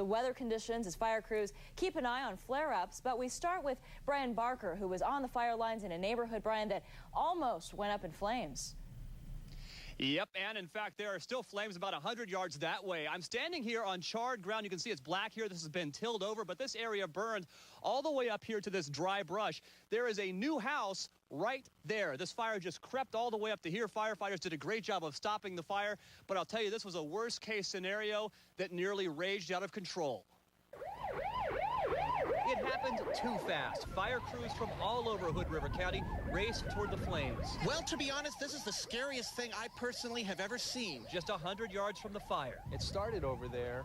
the weather conditions as fire crews keep an eye on flare-ups. But we start with Brian Barker, who was on the fire lines in a neighborhood, Brian, that almost went up in flames. Yep, and in fact, there are still flames about 100 yards that way. I'm standing here on charred ground. You can see it's black here. This has been tilled over, but this area burned all the way up here to this dry brush. There is a new house right there. This fire just crept all the way up to here. Firefighters did a great job of stopping the fire, but I'll tell you, this was a worst-case scenario that nearly raged out of control. It happened too fast. Fire crews from all over Hood River County raced toward the flames. Well, to be honest, this is the scariest thing I personally have ever seen. Just 100 yards from the fire. It started over there,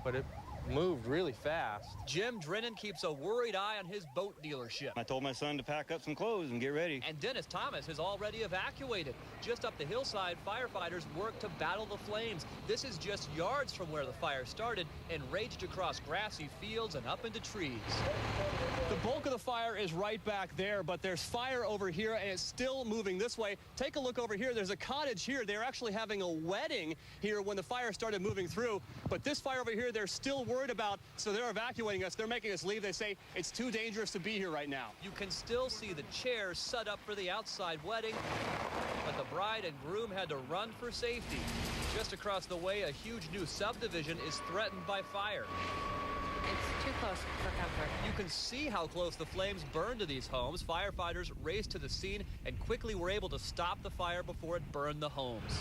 but it moved really fast. Jim Drennan keeps a worried eye on his boat dealership. I told my son to pack up some clothes and get ready. And Dennis Thomas has already evacuated. Just up the hillside, firefighters work to battle the flames. This is just yards from where the fire started and raged across grassy fields and up into trees. The bulk of the fire is right back there, but there's fire over here and it's still moving this way. Take a look over here. There's a cottage here. They're actually having a wedding here when the fire started moving through. But this fire over here, they're still worried about, so they're evacuating us. They're making us leave. They say it's too dangerous to be here right now. You can still see the chairs set up for the outside wedding, but the bride and groom had to run for safety. Just across the way, a huge new subdivision is threatened by fire. It's too close for comfort. You can see how close the flames burned to these homes. Firefighters raced to the scene and quickly were able to stop the fire before it burned the homes.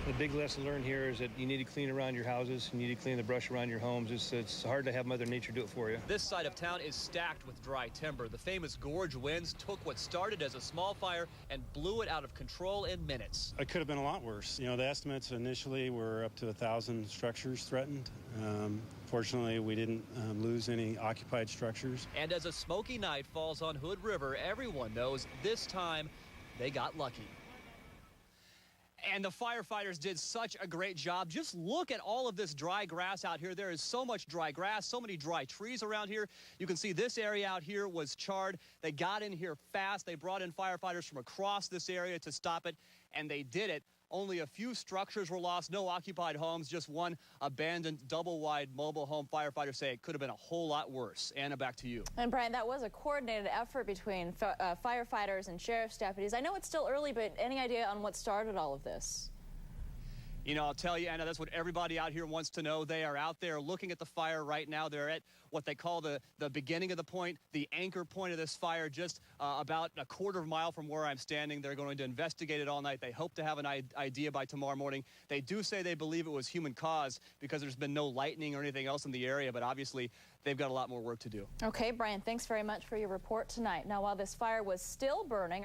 The big lesson learned here is that you need to clean around your houses. You need to clean the brush around your homes. It's hard to have Mother Nature do it for you. This side of town is stacked with dry timber. The famous gorge winds took what started as a small fire and blew it out of control in minutes. It could have been a lot worse. You know, the estimates initially were up to 1,000 structures threatened. Fortunately, we didn't lose any occupied structures. And as a smoky night falls on Hood River, everyone knows this time they got lucky. And the firefighters did such a great job. Just look at all of this dry grass out here. There is so much dry grass, so many dry trees around here. You can see this area out here was charred. They got in here fast. They brought in firefighters from across this area to stop it, and they did it. Only a few structures were lost, no occupied homes, just one abandoned double-wide mobile home. Firefighters say it could have been a whole lot worse. Anna, back to you. And Brian, that was a coordinated effort between firefighters and sheriff's deputies. I know it's still early, but any idea on what started all of this? You know, I'll tell you, Anna, that's what everybody out here wants to know. They are out there looking at the fire right now. They're at what they call the beginning of the point, the anchor point of this fire, just about a quarter of a mile from where I'm standing. They're going to investigate it all night. They hope to have an idea by tomorrow morning. They do say they believe it was human cause because there's been no lightning or anything else in the area, but obviously they've got a lot more work to do. Okay, Brian, thanks very much for your report tonight. Now, while this fire was still burning,